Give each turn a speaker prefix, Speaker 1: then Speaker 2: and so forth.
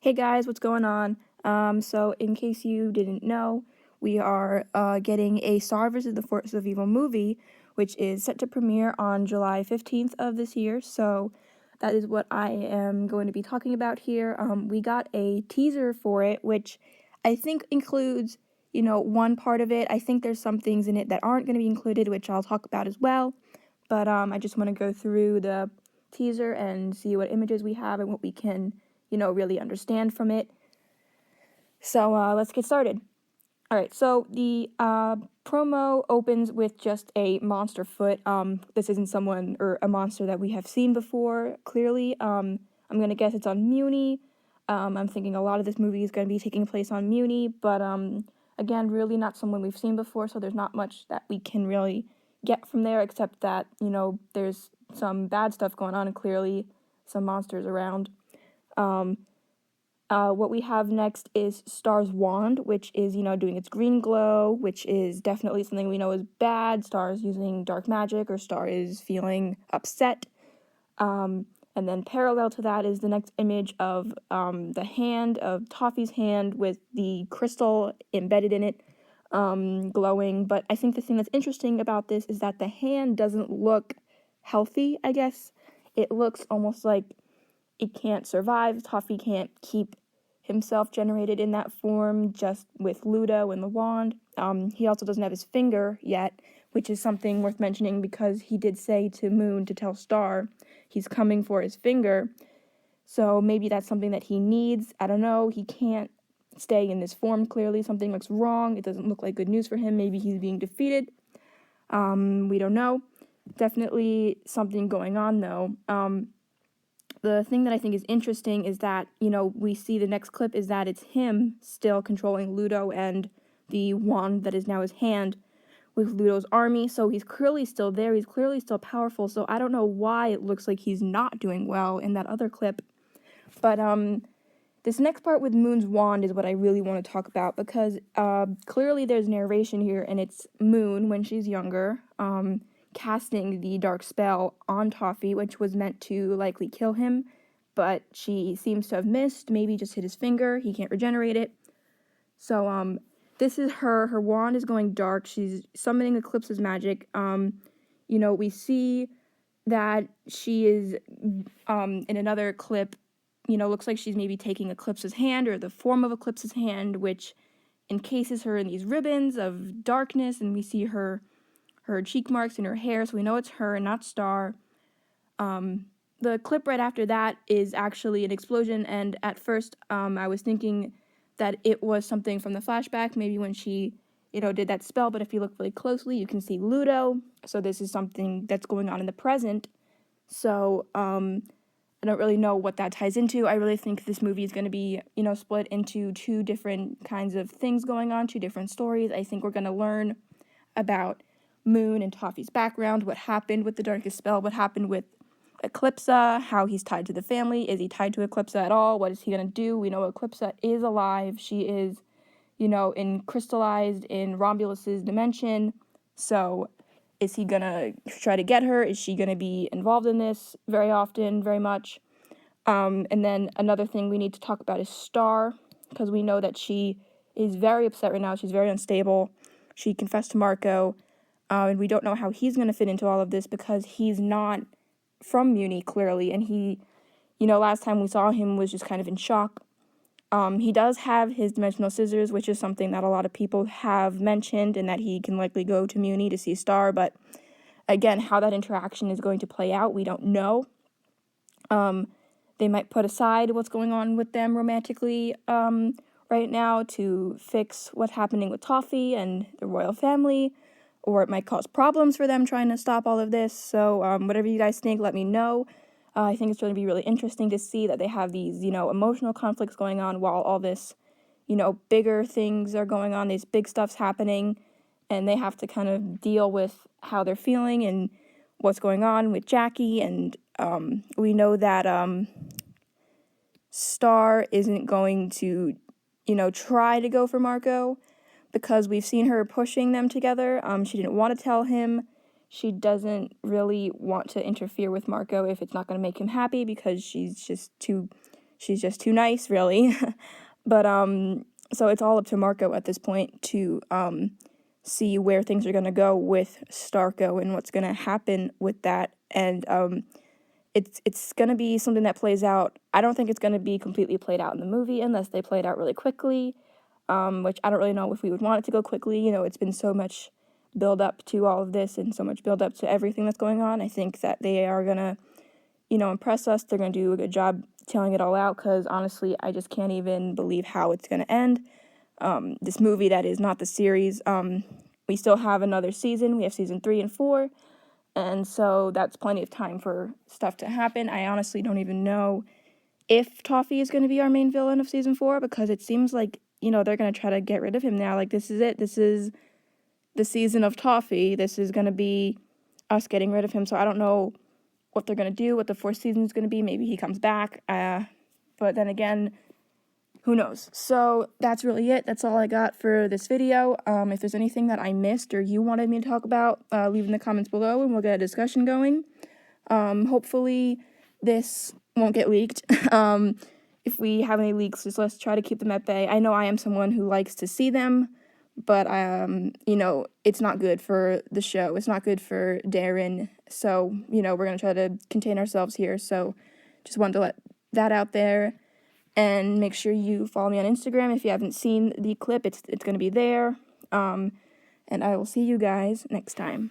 Speaker 1: Hey guys, what's going on? So in case you didn't know, we are getting a Star vs. the Forces of Evil movie, which is set to premiere on July 15th of this year. So that is what I am going to be talking about here. We got a teaser for it, which I think includes, one part of it. I think there's some things in it that aren't going to be included, which I'll talk about as well. But I just want to go through the teaser and see what images we have and what we can really understand from it. So let's get started. All right, so the promo opens with just a monster foot. This isn't someone or a monster that we have seen before, clearly. I'm going to guess it's on Muni. I'm thinking a lot of this movie is going to be taking place on Muni, but again, really not someone we've seen before, so there's not much that we can really get from there, except that, there's some bad stuff going on and clearly some monsters around. What we have next is Star's wand, which is, doing its green glow, which is definitely something we know is bad. Star is using dark magic, or Star is feeling upset. And then parallel to that is the next image of the hand of Toffee's hand with the crystal embedded in it, glowing. But I think the thing that's interesting about this is that the hand doesn't look healthy, I guess. It looks almost like it can't survive. Toffee can't keep himself generated in that form just with Ludo and the wand. He also doesn't have his finger yet, which is something worth mentioning because he did say to Moon to tell Star he's coming for his finger. So maybe that's something that he needs. I don't know. He can't stay in this form, clearly. Something looks wrong. It doesn't look like good news for him. Maybe he's being defeated. We don't know. Definitely something going on, though. The thing that I think is interesting is that, we see the next clip is that it's him still controlling Ludo and the wand that is now his hand with Ludo's army. So he's clearly still there. He's clearly still powerful. So I don't know why it looks like he's not doing well in that other clip. But this next part with Moon's wand is what I really want to talk about because clearly there's narration here, and it's Moon when she's younger, casting the dark spell on Toffee, which was meant to likely kill him, but she seems to have missed, maybe just hit his finger. He can't regenerate it. So this is her wand is going dark. She's summoning Eclipse's magic. We see that she is in another clip, looks like she's maybe taking Eclipse's hand or the form of Eclipse's hand, which encases her in these ribbons of darkness, and we see her cheek marks in her hair, so we know it's her and not Star. The clip right after that is actually an explosion, and at first I was thinking that it was something from the flashback, maybe when she, did that spell, but if you look really closely, you can see Ludo, so this is something that's going on in the present. So I don't really know what that ties into. I really think this movie is going to be, split into two different kinds of things going on, two different stories. I think we're going to learn about Moon and Toffee's background, what happened with the Darkest Spell, what happened with Eclipsa, how he's tied to the family. Is he tied to Eclipsa at all? What is he going to do? We know Eclipsa is alive. She is, crystallized in Romulus's dimension. So is he going to try to get her? Is she going to be involved in this very often, very much? And then another thing we need to talk about is Star, because we know that she is very upset right now. She's very unstable. She confessed to Marco, and we don't know how he's going to fit into all of this because he's not from Muni, clearly, and he, last time we saw him was just kind of in shock. He does have his dimensional scissors, which is something that a lot of people have mentioned, and that he can likely go to Muni to see Star, but again, how that interaction is going to play out, we don't know. They might put aside what's going on with them romantically right now to fix what's happening with Toffee and the royal family, or it might cause problems for them trying to stop all of this. So whatever you guys think, let me know. I think it's going to be really interesting to see that they have these, emotional conflicts going on while all this, bigger things are going on, these big stuff's happening, and they have to kind of deal with how they're feeling and what's going on with Jackie. And we know that Star isn't going to, try to go for Marco because we've seen her pushing them together. She didn't want to tell him. She doesn't really want to interfere with Marco if it's not going to make him happy because she's she's just too nice, really. But so it's all up to Marco at this point to see where things are going to go with Starco and what's going to happen with that. And it's going to be something that plays out. I don't think it's going to be completely played out in the movie unless they play it out really quickly, which I don't really know if we would want it to go quickly. You know, it's been so much build up to all of this and so much build up to everything that's going on. I think that they are going to, you know, impress us. They're going to do a good job telling it all out, because honestly, I just can't even believe how it's going to end. This movie that is not the series. We still have another season. We have season 3 and 4. And so that's plenty of time for stuff to happen. I honestly don't even know if Toffee is going to be our main villain of season 4, because it seems like, you know, they're going to try to get rid of him now. Like, this is it. This is the season of Toffee. This is going to be us getting rid of him. So I don't know what they're going to do, what the 4th season is going to be. Maybe he comes back. But then again, who knows? So that's really it. That's all I got for this video. If there's anything that I missed or you wanted me to talk about, leave in the comments below and we'll get a discussion going. Hopefully this won't get leaked. If we have any leaks, just let's try to keep them at bay. I know I am someone who likes to see them, but you know, it's not good for the show. It's not good for Darren. So, you know, we're going to try to contain ourselves here. So just wanted to let that out there. And make sure you follow me on Instagram. If you haven't seen the clip, it's going to be there. And I will see you guys next time.